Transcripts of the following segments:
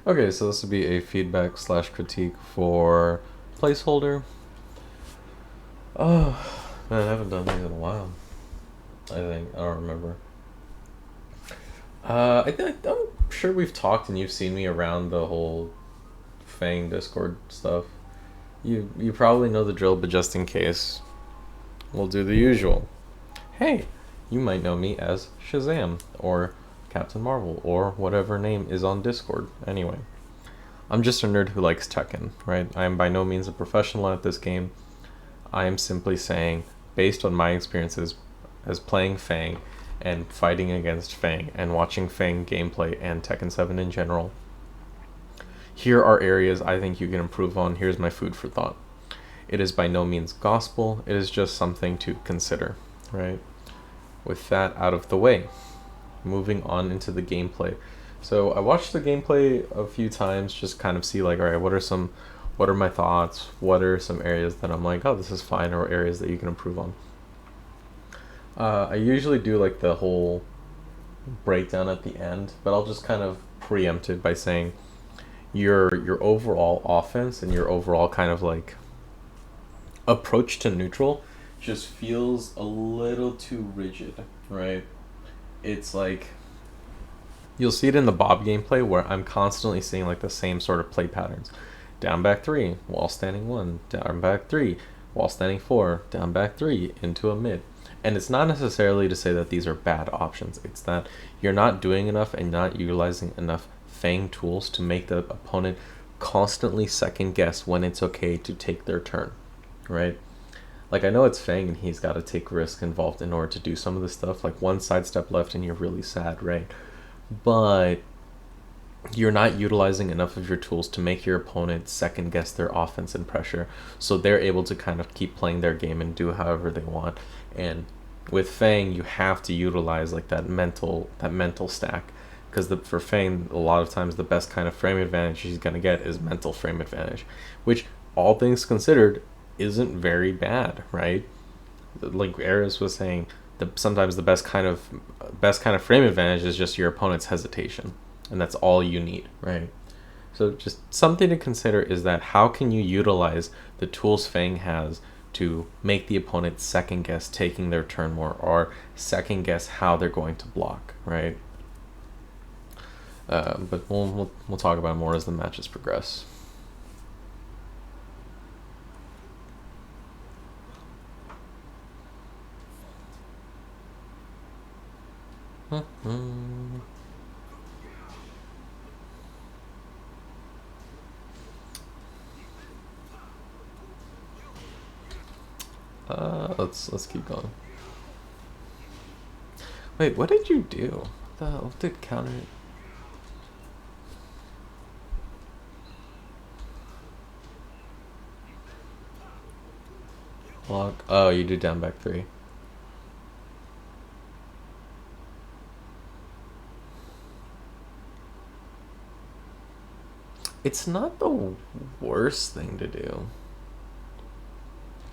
Okay, so this would be a feedback slash critique for placeholder. Oh, man, I haven't done these in a while. I think I don't remember. I'm sure we've talked and you've seen me around the whole Feng Discord stuff. You probably know the drill, but just in case, we'll do the usual. Hey, you might know me as Shazam or Captain Marvel or whatever name is on Discord. Anyway, I'm just a nerd who likes Tekken, right? I am by no means a professional at this game. I am simply saying, based on my experiences as playing Fang and fighting against Fang and watching Fang gameplay and Tekken 7 in general, here are areas I think you can improve on. Here's my food for thought. It is by no means gospel, it is just something to consider, right? With that out of the way, moving on into the gameplay. So I watched the gameplay a few times, just kind of see like, all right, what are my thoughts? What are some areas that I'm like, oh, this is fine, or areas that you can improve on? I usually do like the whole breakdown at the end, but I'll just kind of preempt it by saying your overall offense and your overall kind of like approach to neutral just feels a little too rigid, right? It's like you'll see it in the Bob gameplay where I'm constantly seeing like the same sort of play patterns. Down back 3, wall standing 1, down back 3, wall standing 4, down back 3, into a mid. And it's not necessarily to say that these are bad options. It's that you're not doing enough and not utilizing enough Fang tools to make the opponent constantly second guess when it's okay to take their turn, right? Like I know it's Fang and he's got to take risk involved in order to do some of this stuff. Like one sidestep left and you're really sad, right? But you're not utilizing enough of your tools to make your opponent second guess their offense and pressure, so they're able to kind of keep playing their game and do however they want. And with Fang, you have to utilize like that mental stack, because for Fang, a lot of times the best kind of frame advantage he's gonna get is mental frame advantage, which all things considered isn't very bad, right? Like Aris was saying, sometimes the best kind of frame advantage is just your opponent's hesitation, and that's all you need, right? So just something to consider is that how can you utilize the tools Fang has to make the opponent second guess taking their turn more, or second guess how they're going to block, right? But we'll talk about more as the matches progress. Let's keep going. Wait, what did you do? What the hell did counter it? Block. Oh, you do down back 3. It's not the worst thing to do.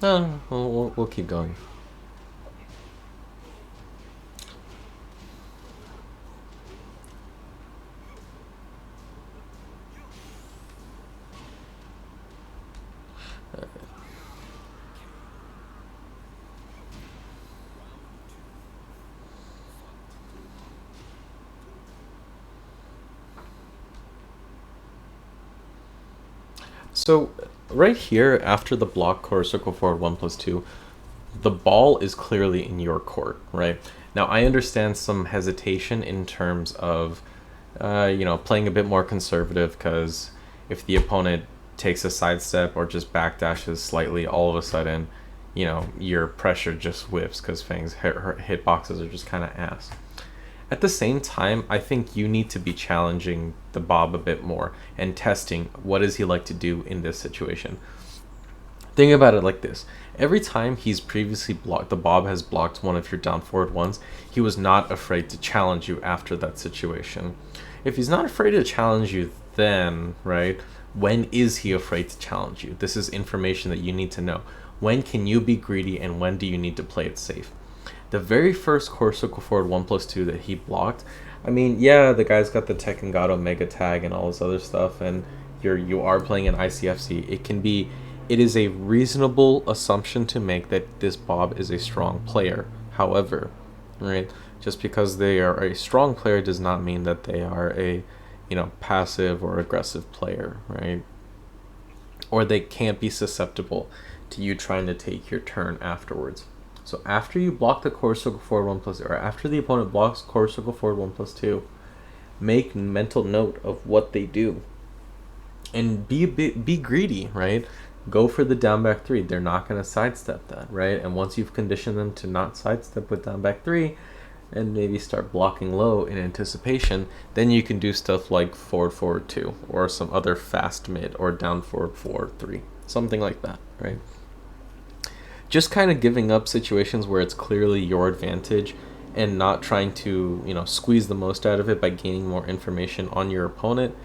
No, we'll keep going. So right here, after the block core circle forward 1+2, the ball is clearly in your court, right? Now I understand some hesitation in terms of, playing a bit more conservative, because if the opponent takes a sidestep or just backdashes slightly, all of a sudden, your pressure just whips because Fang's hitboxes are just kind of ass. At the same time, I think you need to be challenging the Bob a bit more and testing what does he like to do in this situation. Think about it like this. Every time he's previously blocked, the Bob has blocked one of your down forward ones, he was not afraid to challenge you after that situation. If he's not afraid to challenge you then, right, when is he afraid to challenge you? This is information that you need to know. When can you be greedy and when do you need to play it safe? The very first core circle forward 1+2 that he blocked, I mean, yeah, the guy's got the Tekken God Omega tag and all this other stuff, and you are playing an ICFC. It is a reasonable assumption to make that this Bob is a strong player. However, right, just because they are a strong player does not mean that they are a, passive or aggressive player, right? Or they can't be susceptible to you trying to take your turn afterwards. So after you block the core circle forward 1+, or after the opponent blocks core circle forward 1+2, make mental note of what they do, and be greedy, right? Go for the down back 3. They're not going to sidestep that, right? And once you've conditioned them to not sidestep with down back 3, and maybe start blocking low in anticipation, then you can do stuff like forward 2, or some other fast mid, or down forward 3, something like that, right? Just kind of giving up situations where it's clearly your advantage and not trying to, squeeze the most out of it by gaining more information on your opponent.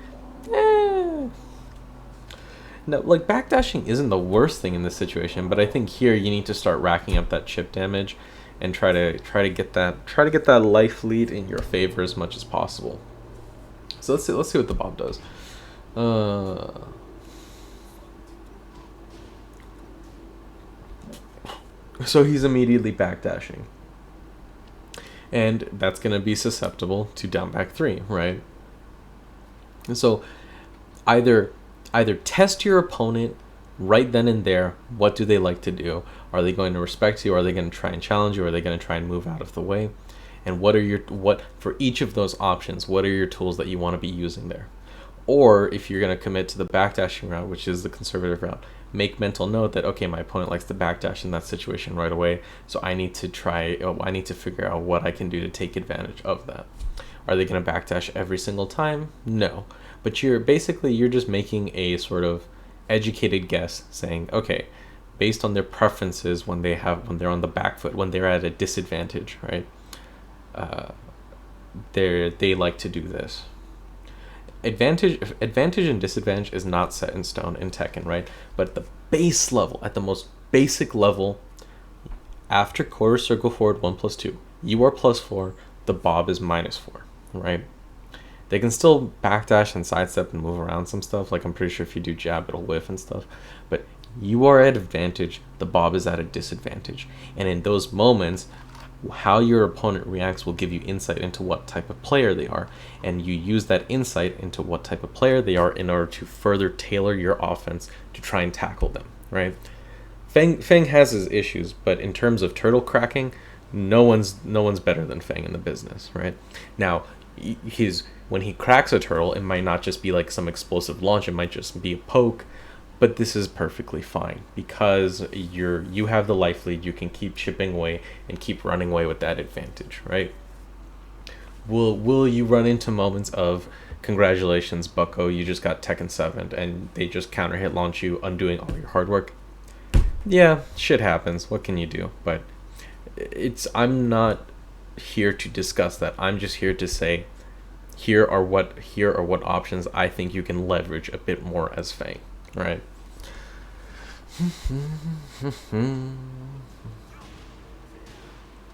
No, like, backdashing isn't the worst thing in this situation, but I think here you need to start racking up that chip damage and try to get that life lead in your favor as much as possible. So let's see what the Bob does. So he's immediately backdashing, and that's going to be susceptible to down back 3, right? And so either test your opponent right then and there. What do they like to do? Are they going to respect you? Are they going to try and challenge you? Are they going to try and move out of the way? And what for each of those options, what are your tools that you want to be using there? Or if you're going to commit to the backdashing route, which is the conservative route, make mental note that, okay, my opponent likes to backdash in that situation right away, so I need to figure out what I can do to take advantage of that. Are they going to backdash every single time? No. But you're just making a sort of educated guess, saying, okay, based on their preferences when they're on the back foot, when they're at a disadvantage, right? They like to do this. Advantage and disadvantage is not set in stone in Tekken, right? But at the base level, at the most basic level, after quarter circle forward 1+2, you are +4, the Bob is -4, right? They can still backdash and sidestep and move around some stuff. Like, I'm pretty sure if you do jab, it'll whiff and stuff. But you are at advantage, the Bob is at a disadvantage. And in those moments, how your opponent reacts will give you insight into what type of player they are. And you use that insight into what type of player they are in order to further tailor your offense to try and tackle them, right? Feng has his issues, but in terms of turtle cracking, no one's better than Feng in the business, right? Now, when he cracks a turtle, it might not just be like some explosive launch, it might just be a poke, but this is perfectly fine because you have the life lead, you can keep chipping away and keep running away with that advantage, right? Will you run into moments of, congratulations, bucko, you just got Tekken 7 and they just counter hit launch you, undoing all your hard work? Yeah, shit happens, what can you do? But I'm not here to discuss that. I'm just here to say, here are what options I think you can leverage a bit more as Feng, right?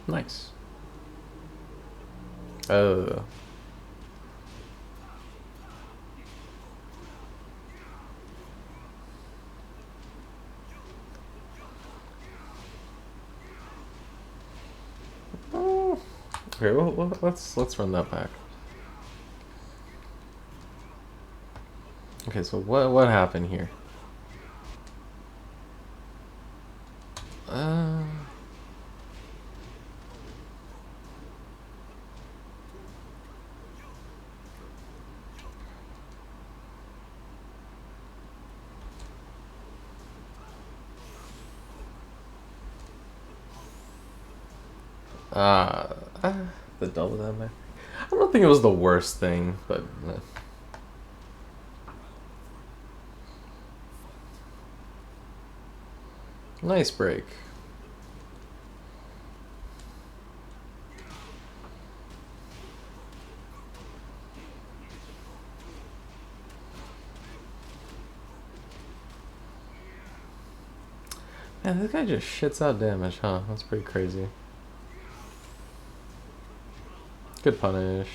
Nice. Okay, well, let's run that back. Okay, so what happened here? The double down back. I don't think it was the worst thing, but nice break. Man, this guy just shits out damage, huh? That's pretty crazy. Good punish.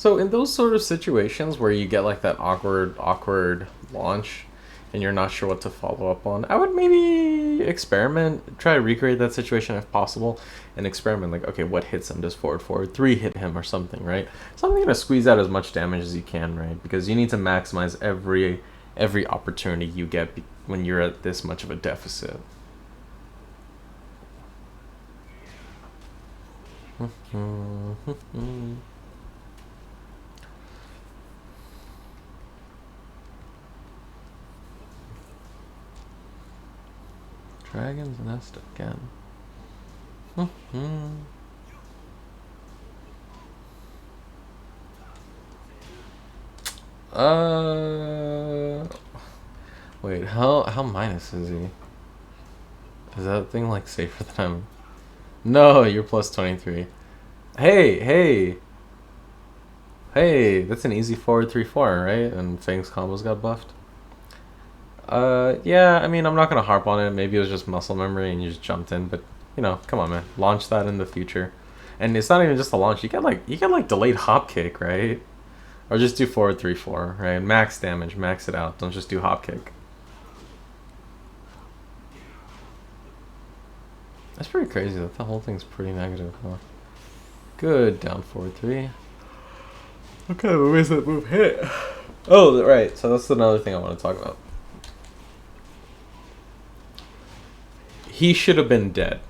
So in those sort of situations where you get like that awkward launch and you're not sure what to follow up on, I would maybe experiment, try to recreate that situation if possible, and experiment like, okay, what hits him? Does forward 3 hit him or something, right? Something to squeeze out as much damage as you can, right? Because you need to maximize every opportunity you get when you're at this much of a deficit. Dragon's Nest again. Wait, how minus is he? Is that thing like safer than I'm? No, you're plus 23. Hey, that's an easy forward 3/4, right? And Feng's combos got buffed. Yeah, I mean, I'm not gonna harp on it. Maybe it was just muscle memory and you just jumped in, but you know, come on, man, launch that in the future. And it's not even just a launch. You get like delayed hop kick, right? Or just do forward 3/4, right? Max damage, max it out. Don't just do hop kick. That's pretty crazy that the whole thing's pretty negative, huh? Good, down forward 3. Okay, but where's that move hit? Oh, right. So that's another thing I want to talk about. He should have been dead,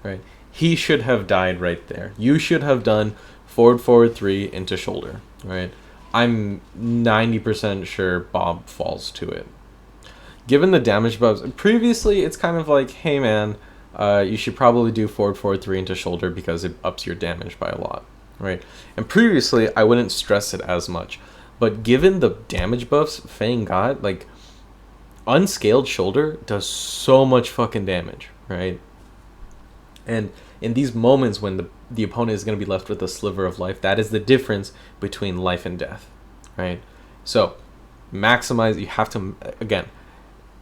right? He should have died right there. You should have done forward 3 into shoulder, right? I'm 90% sure Bob falls to it. Given the damage buffs, previously it's kind of like, hey man, you should probably do forward 3 into shoulder because it ups your damage by a lot, right? And previously I wouldn't stress it as much. But given the damage buffs Feng got, like, unscaled shoulder does so much fucking damage, right? And in these moments when the opponent is going to be left with a sliver of life, that is the difference between life and death, right? So maximize. You have to, again,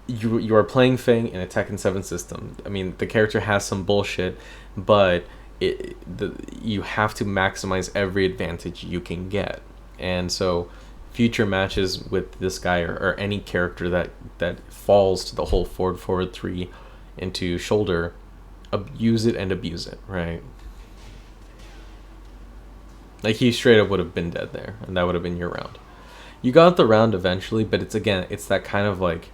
you are playing Feng in a Tekken 7 system. I mean, the character has some bullshit, but you have to maximize every advantage you can get. And so future matches with this guy or any character that falls to the whole forward 3 into shoulder, use it and abuse it, right? Like, he straight up would have been dead there, and that would have been your round. You got the round eventually, but it's that kind of like,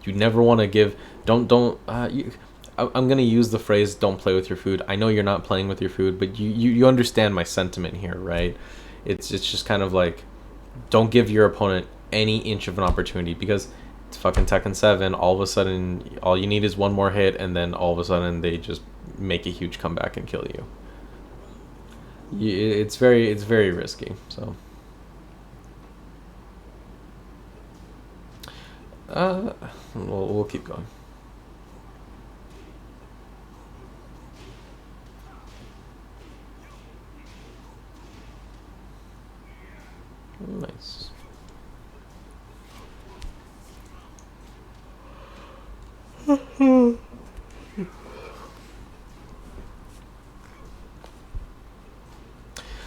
you never want to give. I'm gonna use the phrase "don't play with your food." I know you're not playing with your food, but you understand my sentiment here, right? It's just kind of like, don't give your opponent any inch of an opportunity, because it's fucking Tekken 7. All of a sudden, all you need is one more hit, and then all of a sudden they just make a huge comeback and kill you. It's very risky. So, we'll keep going. Nice.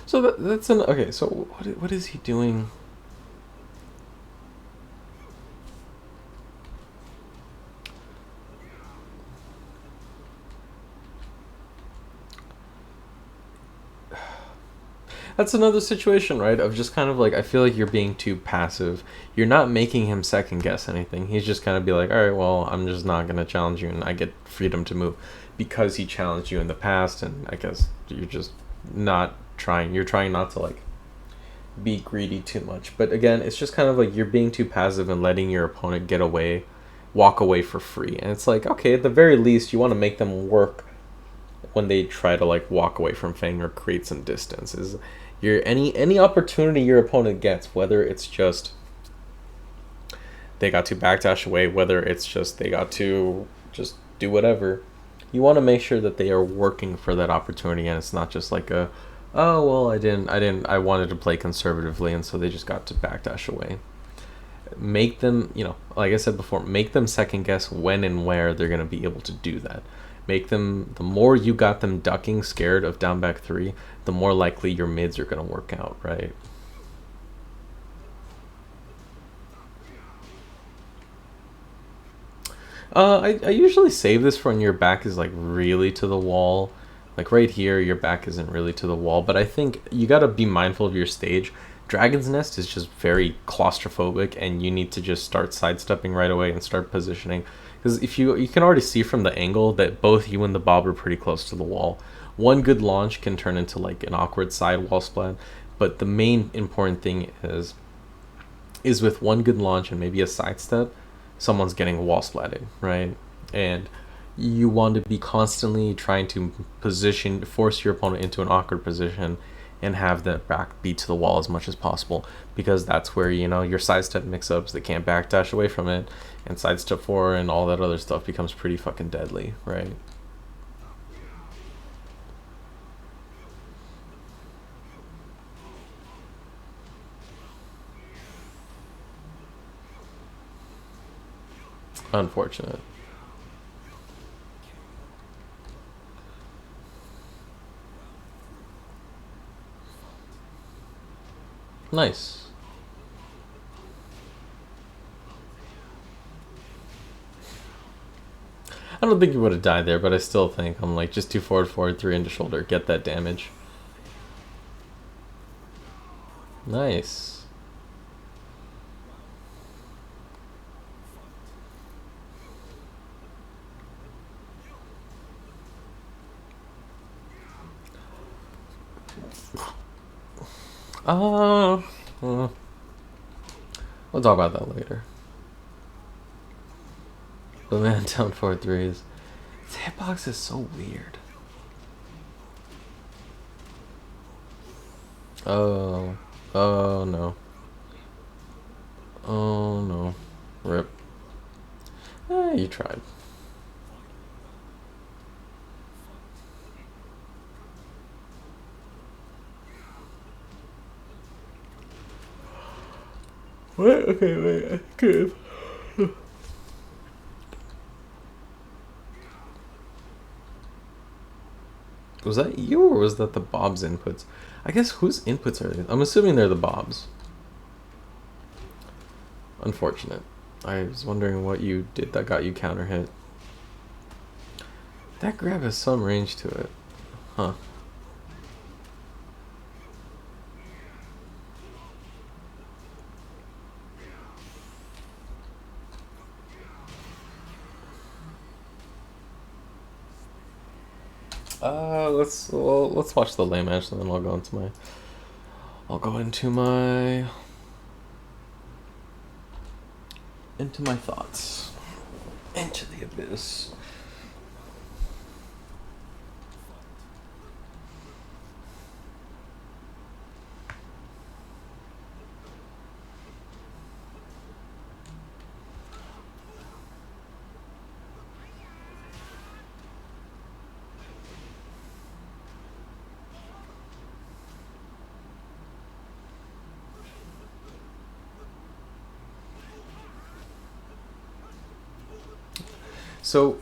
So that's an okay. So what is he doing? That's another situation, right? Of just kind of like, I feel like you're being too passive. You're not making him second guess anything. He's just kind of be like, all right, well, I'm just not gonna challenge you, and I get freedom to move because he challenged you in the past, and I guess you're just not trying. You're trying not to like be greedy too much. But again, it's just kind of like you're being too passive and letting your opponent walk away for free. And it's like, okay, at the very least, you want to make them work when they try to like walk away from Feng or create some distance. Is any opportunity your opponent gets, whether it's just they got to backdash away, whether it's just they got to just do whatever, you want to make sure that they are working for that opportunity, and it's not just like a, oh well, I wanted to play conservatively, and so they just got to backdash away. Make them, like I said before, make them second guess when and where they're going to be able to do that. Make them, the more you got them ducking, scared of down back 3, the more likely your mids are going to work out, right? I usually save this for when your back is like really to the wall. Like right here, your back isn't really to the wall, but I think you gotta be mindful of your stage. Dragon's Nest is just very claustrophobic, and you need to just start sidestepping right away and start positioning. Because if you can already see from the angle that both you and the Bob are pretty close to the wall. One good launch can turn into like an awkward side wall splat, but the main important thing is with one good launch and maybe a sidestep, someone's getting wall splatted, right? And you want to be constantly trying to force your opponent into an awkward position and have that back be to the wall as much as possible, because that's where, your sidestep mix-ups, they can't backdash away from it, and sidestep 4 and all that other stuff becomes pretty fucking deadly, right? Unfortunate. Nice. I don't think you would have died there, but I still think I'm like, just 2 forward, forward, 3 into shoulder, get that damage. Nice. Uh, we'll talk about that later. But man, down 4-3s. This hitbox is so weird. Oh. Oh no. Oh no. Rip. You tried. What? Okay, wait. I could. Was that you, or was that the Bob's inputs? I guess whose inputs are these? I'm assuming they're the Bob's. Unfortunate. I was wondering what you did that got you counter hit. That grab has some range to it. Huh. Let's watch the lay match, and then I'll go into my thoughts. Into the abyss. So,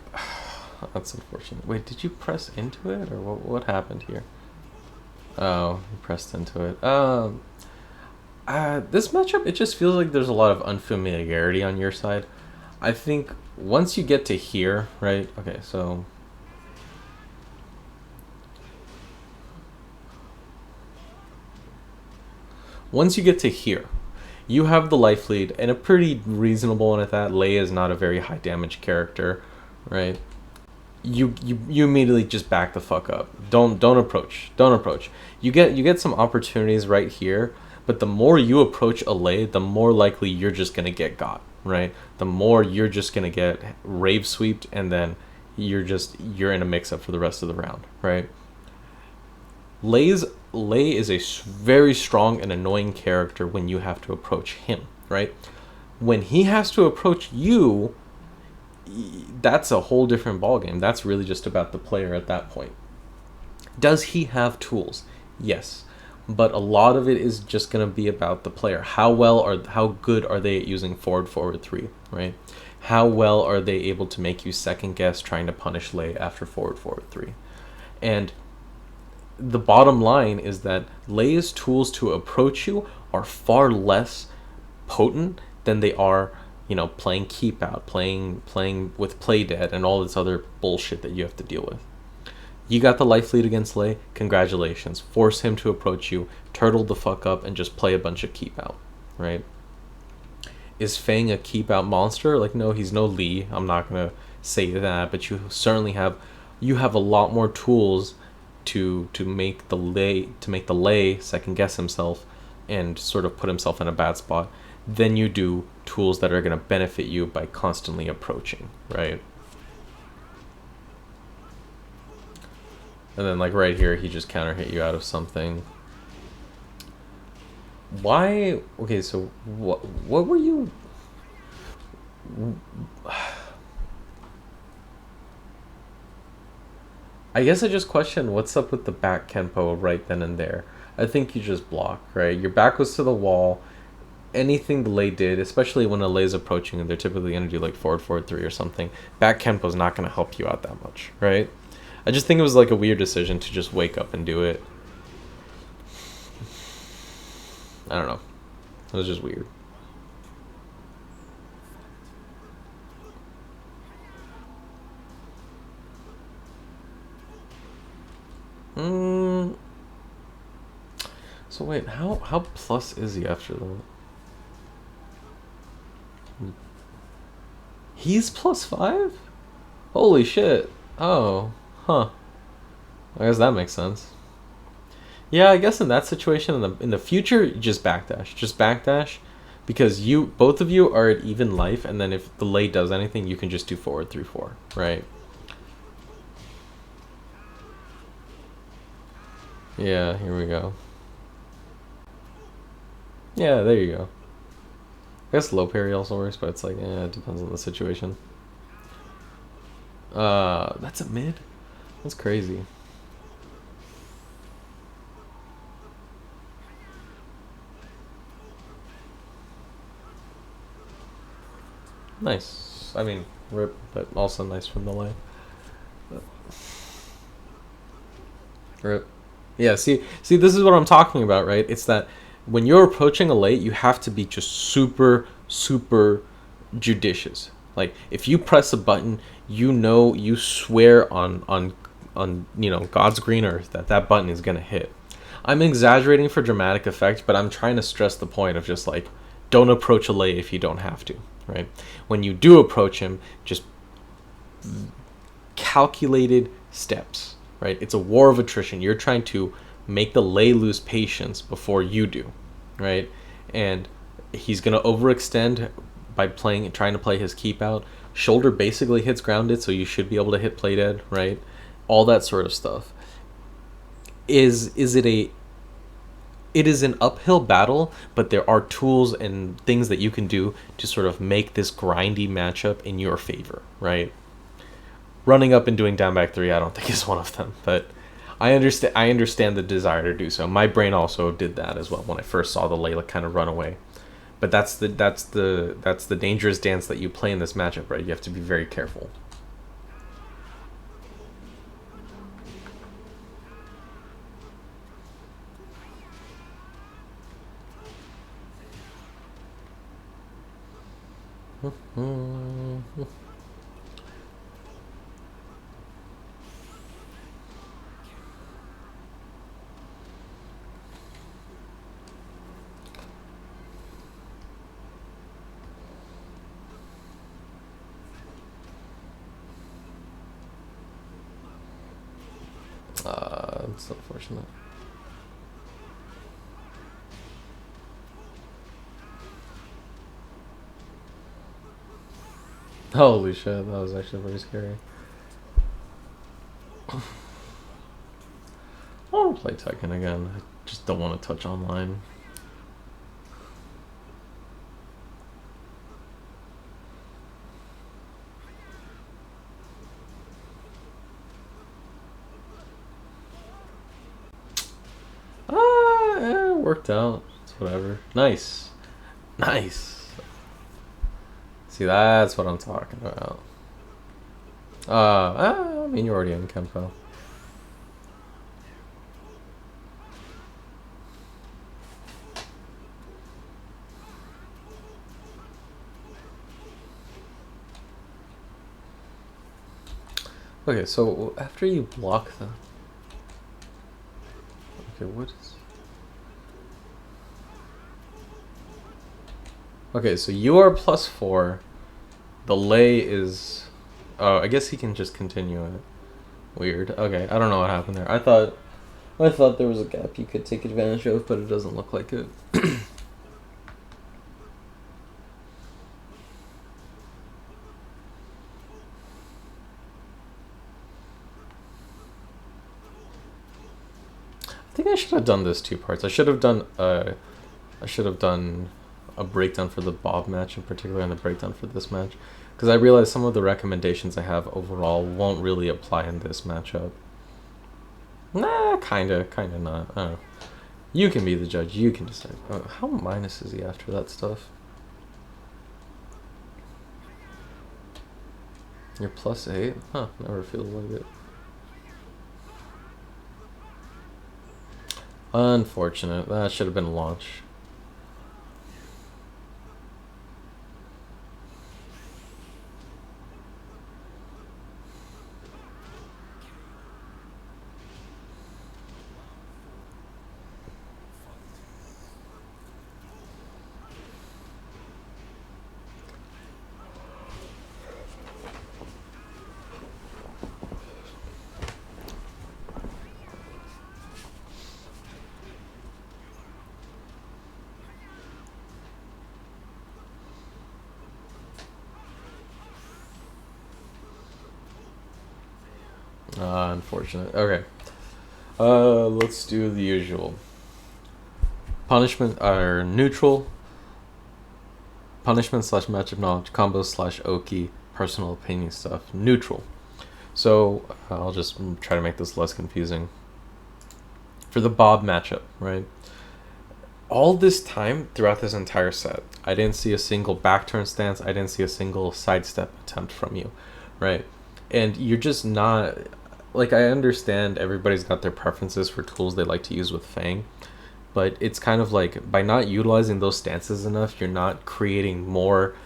that's unfortunate. Wait, did you press into it, or what happened here? Oh, you pressed into it. This matchup, it just feels like there's a lot of unfamiliarity on your side. I think once you get to here, right? Okay, so once you get to here, you have the life lead, and a pretty reasonable one at that. Lei is not a very high damage character, right? You immediately just back the fuck up. Don't approach. Don't approach. You get some opportunities right here, but the more you approach a Lei, the more likely you're just gonna get got, right? The more you're just gonna get rave sweeped, and then you're in a mix up for the rest of the round, right? Lei is a very strong and annoying character when you have to approach him, right? When he has to approach you, that's a whole different ballgame. That's really just about the player at that point. Does he have tools? Yes. But a lot of it is just going to be about the player. How good are they at using forward 3, right? How well are they able to make you second guess trying to punish Lei after forward 3? And the bottom line is that Lei's tools to approach you are far less potent than they are you know, playing keep out, playing with play dead, and all this other bullshit that you have to deal with. You got the life lead against Lei. Congratulations. Force him to approach you, turtle the fuck up, and just play a bunch of keep out, right? Is Feng a keep out monster? Like, no, he's no Lee. I'm not gonna say that, but you certainly have a lot more tools to make the Lei second guess himself and sort of put himself in a bad spot than you do tools that are gonna benefit you by constantly approaching, right? And then like right here, he just counter hit you out of something. Why? Okay, so what were you? I guess I just questioned what's up with the back Kenpo right then and there. I think you just block, right? Your back was to the wall. Anything the Lei did, especially when a Lei's approaching and they're typically going to do like forward 3 or something, back Kenpo's not going to help you out that much, right? I just think it was like a weird decision to just wake up and do it. I don't know. It was just weird. So wait, how plus is he after that? He's +5? Holy shit. Oh, huh. I guess that makes sense. Yeah, I guess in that situation, in the future, just backdash, because both of you are at even life, and then if the Lei does anything, you can just do forward 3-4, right? Yeah, here we go. Yeah, there you go. I guess low parry also works, but it's like, it depends on the situation. That's a mid? That's crazy. Nice. I mean, rip, but also nice from the Lei. Rip. Yeah, see, this is what I'm talking about, right? It's that when you're approaching a Lei, you have to be just super, super judicious. Like, if you press a button, you swear on God's green earth that button is gonna hit. I'm exaggerating for dramatic effect, but I'm trying to stress the point of just like, don't approach a Lei if you don't have to, right? When you do approach him, just calculated steps, right? It's a war of attrition. You're trying to make the Lei lose patience before you do, right? And he's gonna overextend by trying to play his keep out. Shoulder basically hits grounded, so you should be able to hit play dead, right? All that sort of stuff. It is an uphill battle, but there are tools and things that you can do to sort of make this grindy matchup in your favor, right? Running up and doing down back 3, I don't think is one of them, but I understand the desire to do so. My brain also did that as well when I first saw the Layla kind of run away. But that's the dangerous dance that you play in this matchup, right? You have to be very careful. It's unfortunate. Holy shit, that was actually pretty scary. I want to play Tekken again. I just don't want to touch online. It worked out. It's whatever. Nice. Nice. See, that's what I'm talking about. I mean, you're already in Kenpo. Okay, so after you block the... Okay, what is... Okay, so you are +4. The lay is... Oh, I guess he can just continue it. Weird. Okay, I don't know what happened there. I thought there was a gap you could take advantage of, but it doesn't look like it. I think I should have done this 2 parts. I should have done a breakdown for the Bob match in particular and the breakdown for this match, because I realized some of the recommendations I have overall won't really apply in this matchup. Nah, kinda not. I don't know. You can be the judge. You can decide. How minus is he after that stuff? You're +8? Huh, never feels like it. Unfortunate. That should have been launch. Unfortunate. Okay. Let's do the usual. Punishment are neutral. Punishment / matchup knowledge, combo / Oki, personal opinion stuff. Neutral. So I'll just try to make this less confusing. For the Bob matchup, right? All this time throughout this entire set, I didn't see a single back turn stance. I didn't see a single sidestep attempt from you, right? And you're just not... Like, I understand everybody's got their preferences for tools they like to use with Feng, but it's kind of like, by not utilizing those stances enough, you're not creating more...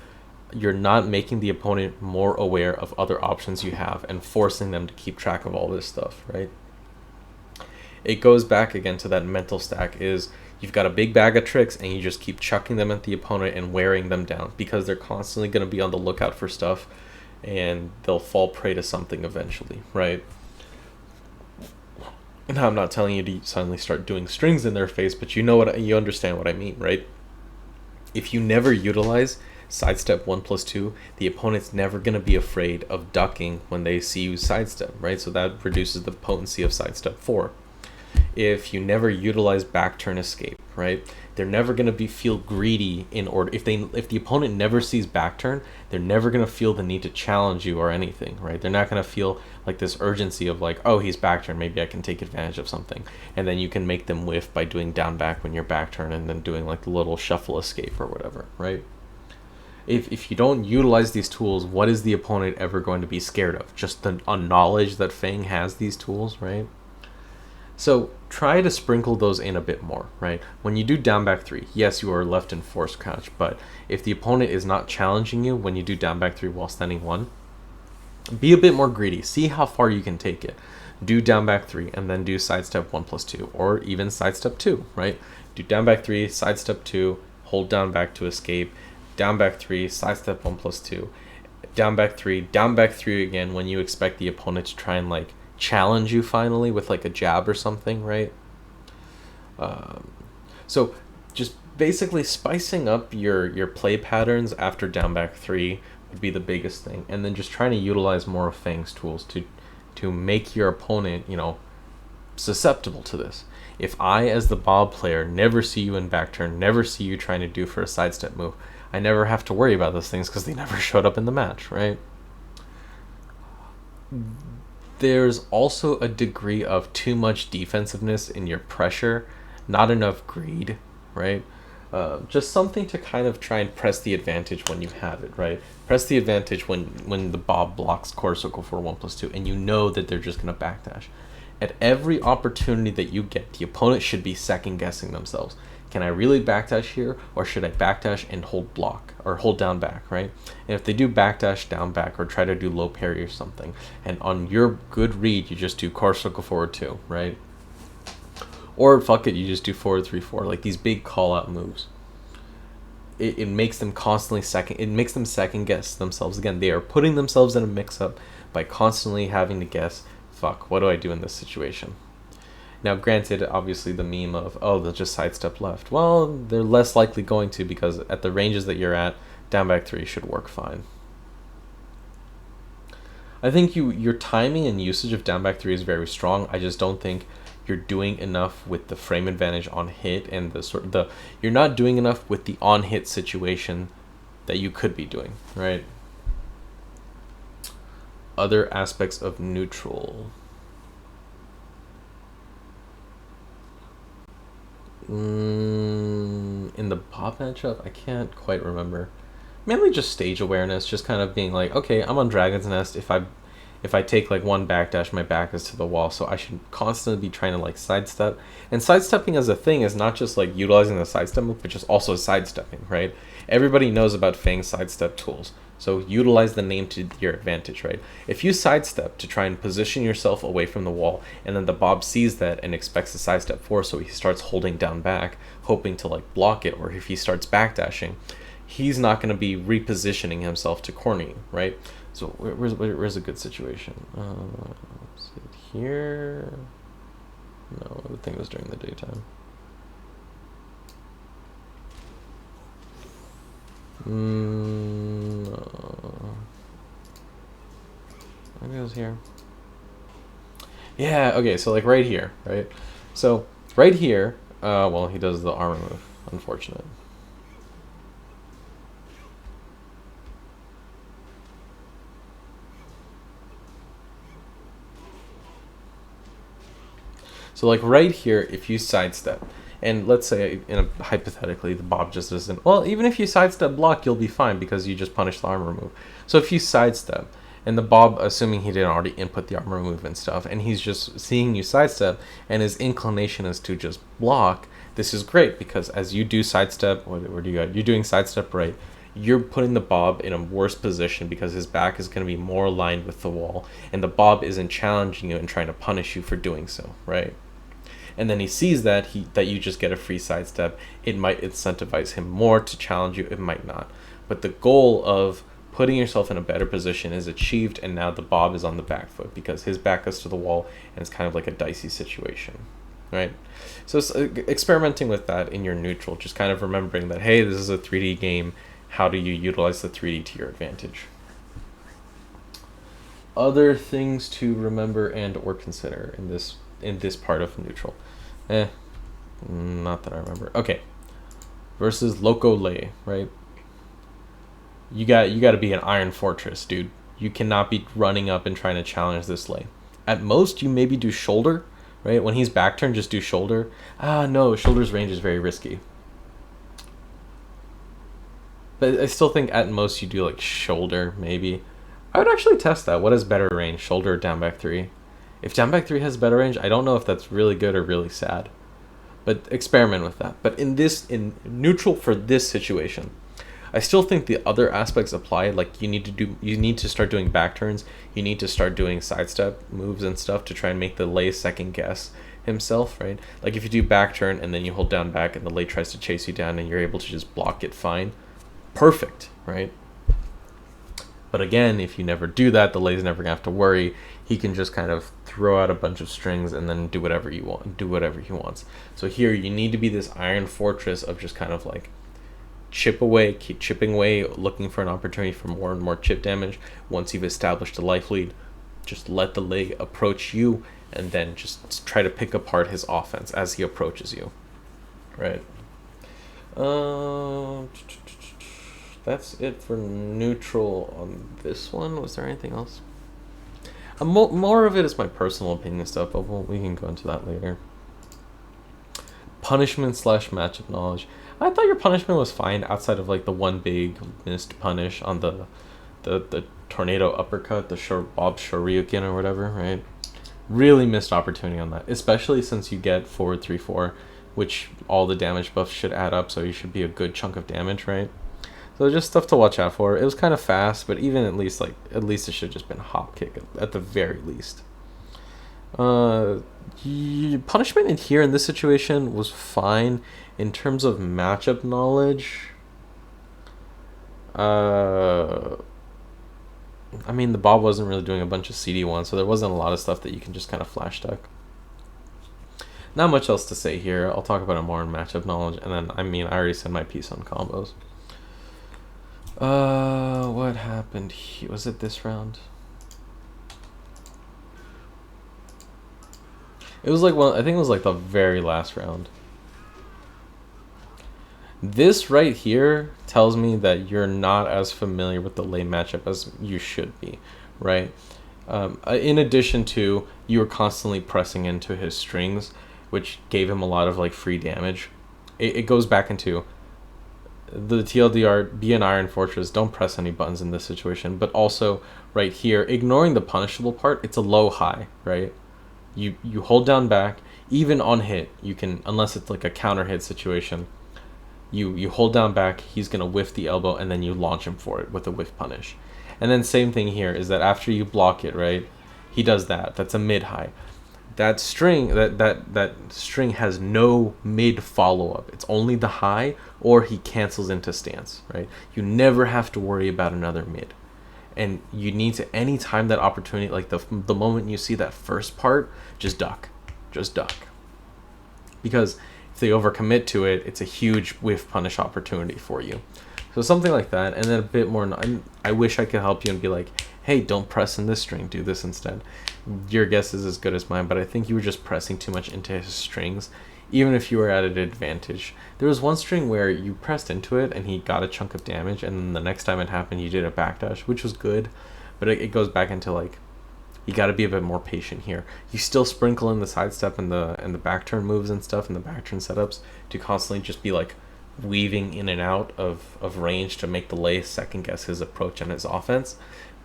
You're not making the opponent more aware of other options you have and forcing them to keep track of all this stuff, right? It goes back again to that mental stack is you've got a big bag of tricks and you just keep chucking them at the opponent and wearing them down because they're constantly going to be on the lookout for stuff and they'll fall prey to something eventually, right? And I'm not telling you to suddenly start doing strings in their face, but you understand what I mean, right? If you never utilize sidestep 1+2, the opponent's never going to be afraid of ducking when they see you sidestep, right? So that reduces the potency of sidestep 4. If you never utilize back turn escape, right? They're never going to feel greedy in order. If the opponent never sees back turn, they're never going to feel the need to challenge you or anything, right? They're not going to feel like this urgency of like, oh, he's back turn, maybe I can take advantage of something. And then you can make them whiff by doing down back when you're back turn and then doing like the little shuffle escape or whatever, right? If you don't utilize these tools, what is the opponent ever going to be scared of? Just the knowledge that Feng has these tools, right? So try to sprinkle those in a bit more, right? When you do down back 3, yes, you are left in force crouch, but if the opponent is not challenging you when you do down back 3 while standing 1, be a bit more greedy. See how far you can take it. Do down back 3 and then do sidestep 1+2 or even sidestep 2, right? Do down back 3, sidestep 2, hold down back to escape, down back 3, sidestep 1+2, down back 3 again when you expect the opponent to try and like challenge you finally with like a jab or something, right? So just basically spicing up your play patterns after down back 3 would be the biggest thing, and then just trying to utilize more of Feng's tools to make your opponent, you know, susceptible to this. If I, as the Bob player, never see you in back turn, never see you trying to do for a sidestep move, I never have to worry about those things because they never showed up in the match, right? There's also a degree of too much defensiveness in your pressure, not enough greed, right? Just something to kind of try and press the advantage when you have it, right? Press the advantage when the Bob blocks quarter circle for 1+2 and you know that they're just going to backdash. At every opportunity that you get, the opponent should be second guessing themselves. Can I really backdash here, or should I backdash and hold block or hold down back, right? And if they do backdash down back or try to do low parry or something, and on your good read you just do core circle forward 2, right? Or fuck it, you just do forward 3-4, like these big call out moves. It makes them constantly second guess themselves again. They are putting themselves in a mix up by constantly having to guess, fuck, what do I do in this situation? Now, granted, obviously the meme of, oh, they'll just sidestep left. Well, they're less likely going to, because at the ranges that you're at, down back 3 should work fine. I think your timing and usage of down back 3 is very strong. I just don't think you're doing enough with the frame advantage on hit, and you're not doing enough with the on hit situation that you could be doing, right? Other aspects of neutral. In the Bob matchup, I can't quite remember. Mainly just stage awareness, just kind of being like, okay, I'm on Dragon's Nest. If I take like one backdash, my back is to the wall, so I should constantly be trying to like sidestep. And sidestepping as a thing is not just like utilizing the sidestep move, but just also sidestepping, right? Everybody knows about Feng's sidestep tools, so utilize the name to your advantage, right? If you sidestep to try and position yourself away from the wall, and then the Bob sees that and expects a sidestep forward, so he starts holding down back, hoping to like block it, or if he starts backdashing, he's not going to be repositioning himself to corner you, right? So where's a good situation? Is it here? No, the thing was during the daytime. No. Maybe it was here. Yeah, okay, so like right here, right? So right here, well, he does the armor move, unfortunate. So like right here, if you sidestep, and let's say hypothetically the Bob just doesn't, well, even if you sidestep block, you'll be fine because you just punish the armor move. So if you sidestep, and the Bob, assuming he didn't already input the armor move and stuff, and he's just seeing you sidestep, and his inclination is to just block, this is great, because as you do sidestep, where do you go? You're doing sidestep right, you're putting the Bob in a worse position because his back is going to be more aligned with the wall, and the Bob isn't challenging you and trying to punish you for doing so, right? And then he sees that you just get a free sidestep. It might incentivize him more to challenge you, it might not. But the goal of putting yourself in a better position is achieved, and now the Bob is on the back foot because his back goes to the wall, and it's kind of like a dicey situation, right? So experimenting with that in your neutral, just kind of remembering that, hey, this is a 3D game. How do you utilize the 3D to your advantage? Other things to remember and or consider in this part of neutral. Not that I remember. Okay. Versus Loco Lei, right? You got to be an Iron Fortress, dude. You cannot be running up and trying to challenge this Lei. At most, you maybe do shoulder, right? When he's back turn, just do shoulder. No, shoulder's range is very risky. But I still think at most you do like shoulder, maybe. I would actually test that. What is better range, shoulder or down back 3? If down back 3 has better range, I don't know if that's really good or really sad. But experiment with that. But in neutral for this situation, I still think the other aspects apply. Like you need to start doing back turns. You need to start doing sidestep moves and stuff to try and make the Lei second guess himself, right? Like if you do back turn and then you hold down back and the Lei tries to chase you down and you're able to just block it fine. Perfect, right? But again, if you never do that, the Lei's never gonna have to worry. He can just kind of throw out a bunch of strings and then do whatever he wants. So here you need to be this Iron Fortress of just kind of like chip away, keep chipping away, looking for an opportunity for more and more chip damage. Once you've established a life lead, just let the Lei approach you and then just try to pick apart his offense as he approaches you. Right. That's it for neutral on this one. Was there anything else? More of it is my personal opinion stuff, but we can go into that later. Punishment / matchup knowledge. I thought your punishment was fine outside of like the one big missed punish on the tornado uppercut, the Bob Shoryuken or whatever, right? Really missed opportunity on that, especially since you get forward 3-4 which all the damage buffs should add up, so you should be a good chunk of damage, right? So just stuff to watch out for. It was kind of fast, but even at least it should have just been hop kick at the very least. Punishment in here in this situation was fine in terms of matchup knowledge. I mean, the Bob wasn't really doing a bunch of CD1, so there wasn't a lot of stuff that you can just kind of flash deck. Not much else to say here. I'll talk about it more in matchup knowledge, and then, I already said my piece on combos. What happened? Was it this round? It was like I think it was like the very last round. This right here tells me that you're not as familiar with the lane matchup as you should be, right? In addition to, you were constantly pressing into his strings, which gave him a lot of like free damage. It goes back into the TLDR, be an Iron Fortress, don't press any buttons in this situation, but also right here, ignoring the punishable part, it's a low-high, right? You hold down back, even on hit, you can, unless it's like a counter hit situation, you hold down back, he's going to whiff the elbow, and then you launch him for it with a whiff punish. And then same thing here, is that after you block it, right, he does that. That's a mid-high. That string, that string has no mid follow-up. It's only the high, or he cancels into stance, right? You never have to worry about another mid. And you need to, anytime that opportunity, like the moment you see that first part, just duck. Just duck. Because if they overcommit to it, it's a huge whiff punish opportunity for you. So something like that, and then a bit more, I wish I could help you and be like, hey, don't press in this string, do this instead. Your guess is as good as mine, but I think you were just pressing too much into his strings, even if you were at an advantage. There was one string where you pressed into it and he got a chunk of damage, and then the next time it happened, you did a backdash, which was good, but it goes back into like, you got to be a bit more patient here. You still sprinkle in the sidestep and the back turn moves and stuff, and the back turn setups to constantly just be like weaving in and out of range to make the Lei second guess his approach and his offense.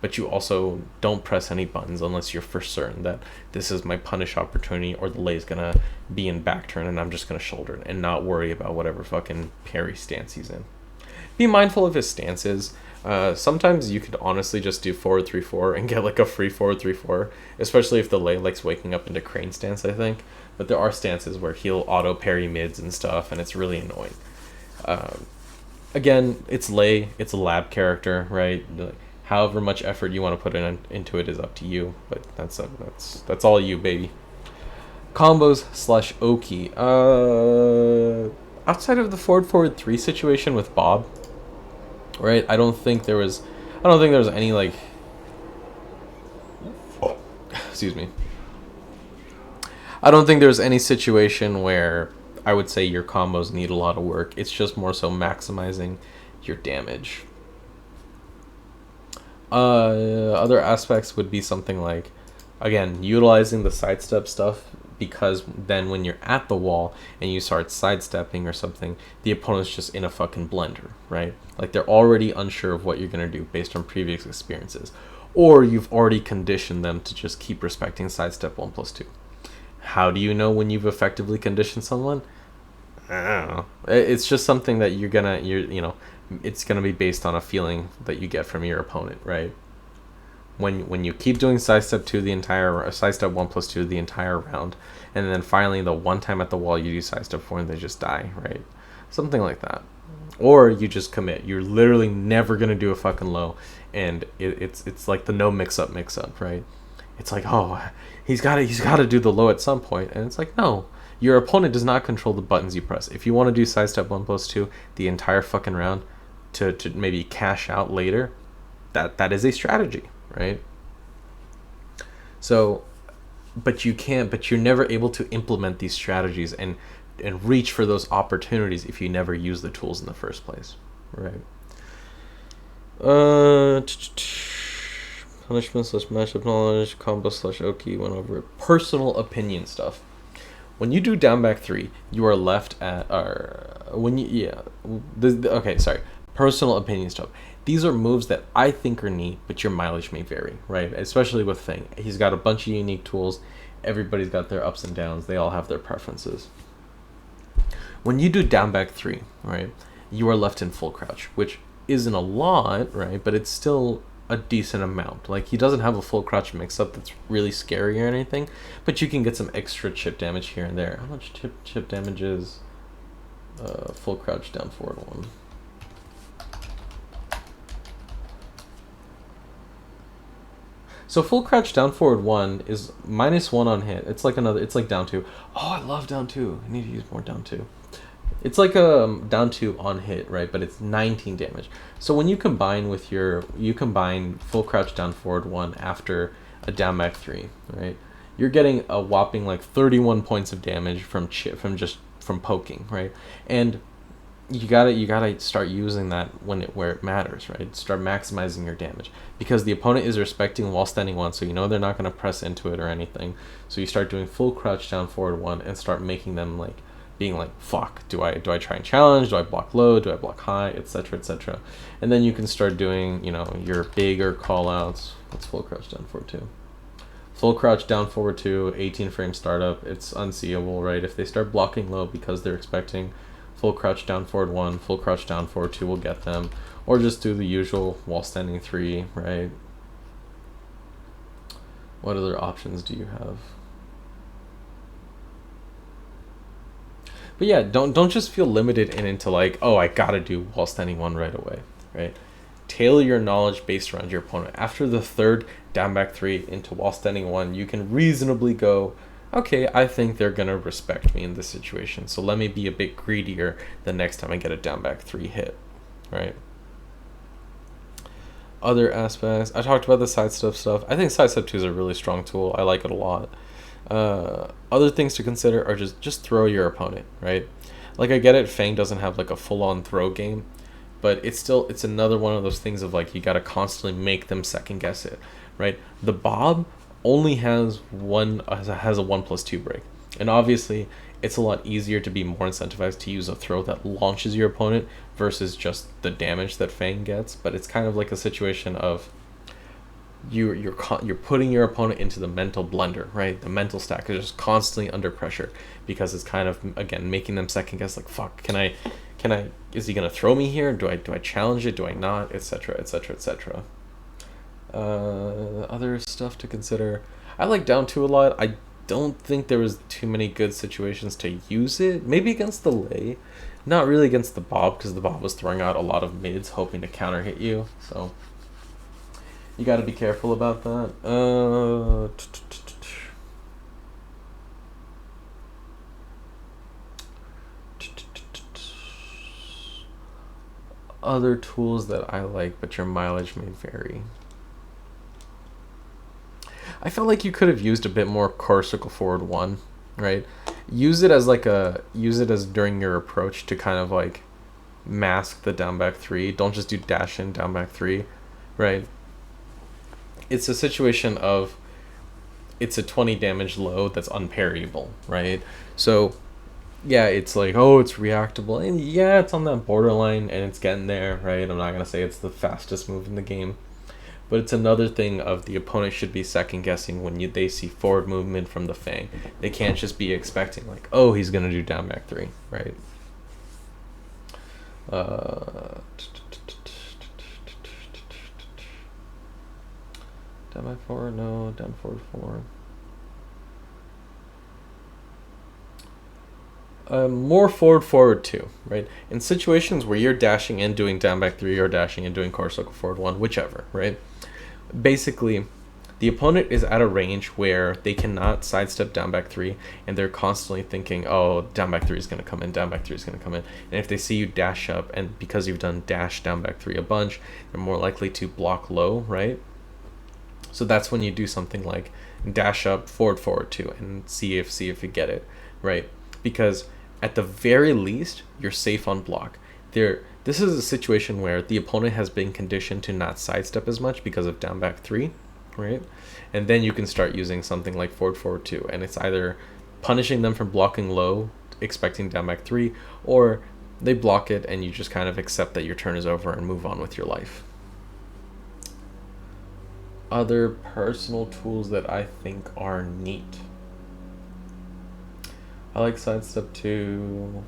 But you also don't press any buttons unless you're for certain that this is my punish opportunity, or the Lei's gonna be in back turn and I'm just gonna shoulder it and not worry about whatever fucking parry stance he's in. Be mindful of his stances. Sometimes you could honestly just do forward 3-4 and get like a free forward 3-4, especially if the Lei likes waking up into crane stance, I think. But there are stances where he'll auto parry mids and stuff, and it's really annoying. Again, it's Lei, it's a lab character, right? However much effort you want to put into it is up to you, but that's all you, baby. Combos / Oki. Outside of the forward 3 situation with Bob, right? I don't think there was any like. Excuse me. I don't think there was any situation where I would say your combos need a lot of work. It's just more so maximizing your damage. Other aspects would be something like, again, utilizing the sidestep stuff, because then when you're at the wall and you start sidestepping or something, the opponent's just in a fucking blender, right? Like, they're already unsure of what you're going to do based on previous experiences, or you've already conditioned them to just keep respecting sidestep 1+2. How do you know when you've effectively conditioned someone? I don't know. It's just something that it's gonna be based on a feeling that you get from your opponent, right? When you keep doing sidestep 1+2 the entire round, and then finally the one time at the wall you do sidestep 4 and they just die, right? Something like that. Or you just commit. You're literally never gonna do a fucking low, and it's like the no mix up, right? It's like, oh, he's gotta do the low at some point, and it's like, no. Your opponent does not control the buttons you press. If you want to do sidestep 1+2 the entire fucking round to maybe cash out later, that is a strategy, right? So, but you're never able to implement these strategies and reach for those opportunities if you never use the tools in the first place, right? Punishment / matchup knowledge, combo / Oki, went over it. Personal opinion stuff. When you do down back 3, you are left at personal opinion stuff. These are moves that I think are neat, but your mileage may vary, right? Especially with Feng. He's got a bunch of unique tools. Everybody's got their ups and downs. They all have their preferences. When you do down back 3, right, you are left in full crouch, which isn't a lot, right, but it's still a decent amount. Like, he doesn't have a full crouch mix-up that's really scary or anything, but you can get some extra chip damage here and there. How much chip damage is full crouch down forward 1? So full crouch down forward 1 is -1 on hit. It's like down 2. Oh, I love down 2. I need to use more down 2. It's like a down 2 on hit, right? But it's 19 damage. So when you combine full crouch down forward 1 after a down back 3, right? You're getting a whopping like 31 points of damage from poking, right? And you gotta start using that where it matters, right? Start maximizing your damage, because the opponent is respecting wall standing 1, so you know they're not gonna press into it or anything. So you start doing full crouch down forward 1 and start making them like being like, fuck, do I try and challenge? Do I block low? Do I block high? Etc. etc. And then you can start doing, you know, your bigger call outs. Let's full crouch down forward 2. Full crouch down forward 2, 18 frame startup. It's unseeable, right? If they start blocking low because they're expecting full crouch down forward 1, full crouch down forward 2 will get them. Or just do the usual wall standing 3, right? What other options do you have? But yeah, don't just feel limited into like, oh, I gotta do wall standing 1 right away, right? Tailor your knowledge based around your opponent. After the third down back 3 into wall standing 1, you can reasonably go, okay, I think they're gonna respect me in this situation, so let me be a bit greedier the next time I get a down back 3 hit, right? Other aspects, I talked about the sidestep stuff. I think sidestep 2 is a really strong tool. I like it a lot. Other things to consider are just throw your opponent, right? Like, I get it, Feng doesn't have like a full-on throw game, but it's another one of those things of like, you gotta constantly make them second guess it, right? The Bob only has a 1+2 break, and obviously it's a lot easier to be more incentivized to use a throw that launches your opponent versus just the damage that Feng gets. But it's kind of like a situation of you're putting your opponent into the mental blender, right? The mental stack is just constantly under pressure, because it's kind of, again, making them second guess, like, fuck, can I is he gonna throw me here? Do I challenge it? Do I not? Etc. etc. etc. Other stuff to consider. I like down 2 a lot. I don't think there was too many good situations to use it. Maybe against the Lei, not really against the Bob, because the Bob was throwing out a lot of mids hoping to counter hit you. So you got to be careful about that. Other tools that I like, but your mileage may vary. I felt like you could have used a bit more core circle forward 1, right? Use it as during your approach to kind of like mask the down back 3. Don't just do dash in down back 3, right? It's a situation of, it's a 20 damage low that's unparryable, right? So yeah, it's like, oh, it's reactable, and yeah, it's on that borderline, and it's getting there, right? I'm not gonna say it's the fastest move in the game, but it's another thing of the opponent should be second guessing when they see forward movement from the Feng. They can't just be expecting like, oh, he's gonna do down back 3, right? Down back 4, no, down forward 4. More forward 2, right? In situations where you're dashing in doing down back 3, or dashing in doing core circle forward 1, whichever, right? Basically, the opponent is at a range where they cannot sidestep down back 3, and they're constantly thinking, oh, down back 3 is going to come in, down back 3 is going to come in. And if they see you dash up, and because you've done dash down back 3 a bunch, they're more likely to block low, right? So that's when you do something like dash up forward 2 and see if you get it, right? Because at the very least, you're safe on block. This is a situation where the opponent has been conditioned to not sidestep as much because of down back 3, right? And then you can start using something like forward 2, and it's either punishing them for blocking low, expecting down back 3, or they block it and you just kind of accept that your turn is over and move on with your life. Other personal tools that I think are neat. I like sidestep 2.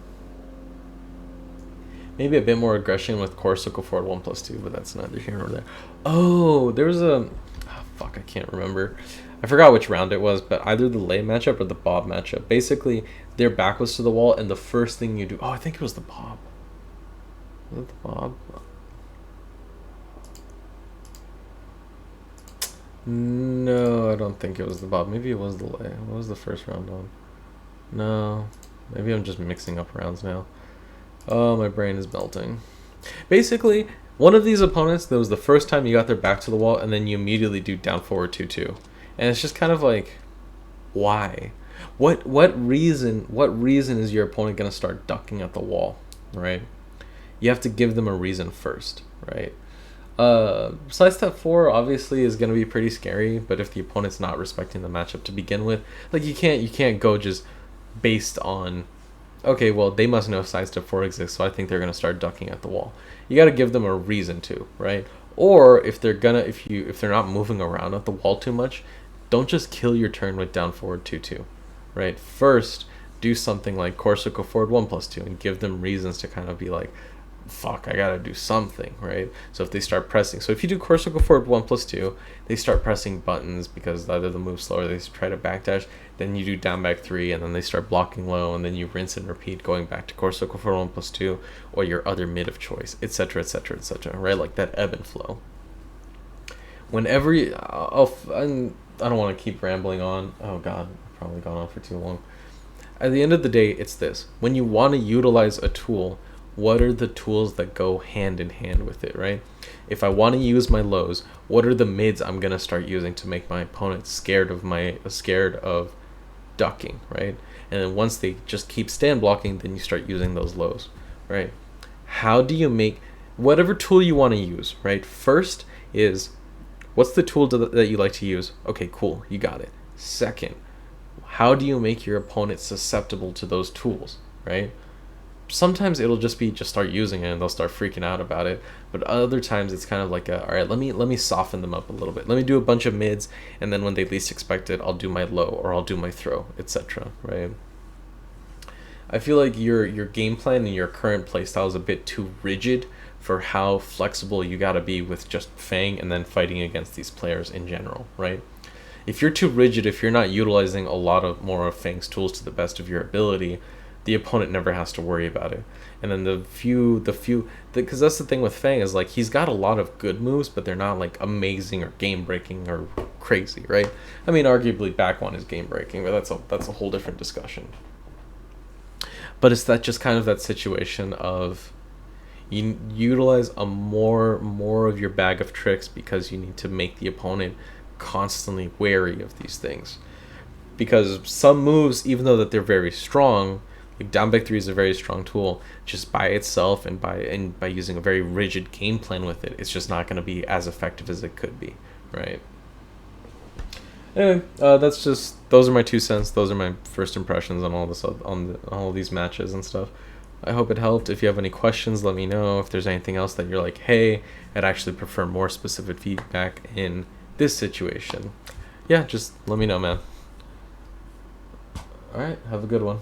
Maybe a bit more aggression with core circle forward 1+2, but that's neither here nor there. Oh, there was a... Oh, fuck, I can't remember. I forgot which round it was, but either the lay matchup or the bob matchup. Basically, their back was to the wall, and the first thing you do... Oh, I think it was the bob. Was it the bob? No, I don't think it was the bob. Maybe it was the lay. What was the first round on? No. Maybe I'm just mixing up rounds now. Oh, my brain is melting. Basically, one of these opponents, that was the first time you got their back to the wall, and then you immediately do down forward 2-2. And it's just kind of like, why? What reason is your opponent going to start ducking at the wall, right? You have to give them a reason first, right? Side step 4 obviously is going to be pretty scary, but if the opponent's not respecting the matchup to begin with, like you can't go just based on, okay, well, they must know side step 4 exists, so I think they're going to start ducking at the wall. You got to give them a reason to, right? Or if they're not moving around at the wall too much, don't just kill your turn with down forward 2-2, right? First, do something like core circle forward 1+2 and give them reasons to kind of be like, fuck, I gotta do something, right? So if they start pressing, so if you do core circle forward 1+2, they start pressing buttons because either the move's slower, they try to backdash, then you do down back 3, and then they start blocking low, and then you rinse and repeat going back to core circle forward 1+2 or your other mid of choice, etc., etc., etc., right? Like that ebb and flow. Whenever you, I don't want to keep rambling on. Oh god, I've probably gone on for too long. At the end of the day, it's this: when you want to utilize a tool, what are the tools that go hand in hand with it, right? If I want to use my lows, what are the mids I'm going to start using to make my opponent scared of ducking, right? And then once they just keep stand blocking, then you start using those lows, right? How do you make whatever tool you want to use, right? First is, what's the tool that you like to use? Okay, cool, you got it. Second, how do you make your opponent susceptible to those tools, right? Sometimes it'll just start using it and they'll start freaking out about it, but other times it's kind of like all right, let me soften them up a little bit, let me do a bunch of mids, and then when they least expect it, I'll do my low or I'll do my throw, etc., right? I feel like your game plan and your current playstyle is a bit too rigid for how flexible you gotta be with just Feng and then fighting against these players in general, right? If you're too rigid, if you're not utilizing a lot of more of Feng's tools to the best of your ability, the opponent never has to worry about it. And then because that's the thing with Feng, is like he's got a lot of good moves, but they're not like amazing or game breaking or crazy, right? I mean, arguably back one is game breaking, but that's a whole different discussion. But it's that just kind of that situation of you utilize a more of your bag of tricks because you need to make the opponent constantly wary of these things. Because some moves, even though that they're very strong, like down back 3 is a very strong tool, just by itself and by using a very rigid game plan with it, it's just not going to be as effective as it could be, right? Anyway, those are my 2 cents. Those are my first impressions on all this, on all these matches and stuff. I hope it helped. If you have any questions, let me know. If there's anything else that you're like, hey, I'd actually prefer more specific feedback in this situation, yeah, just let me know, man. All right, have a good one.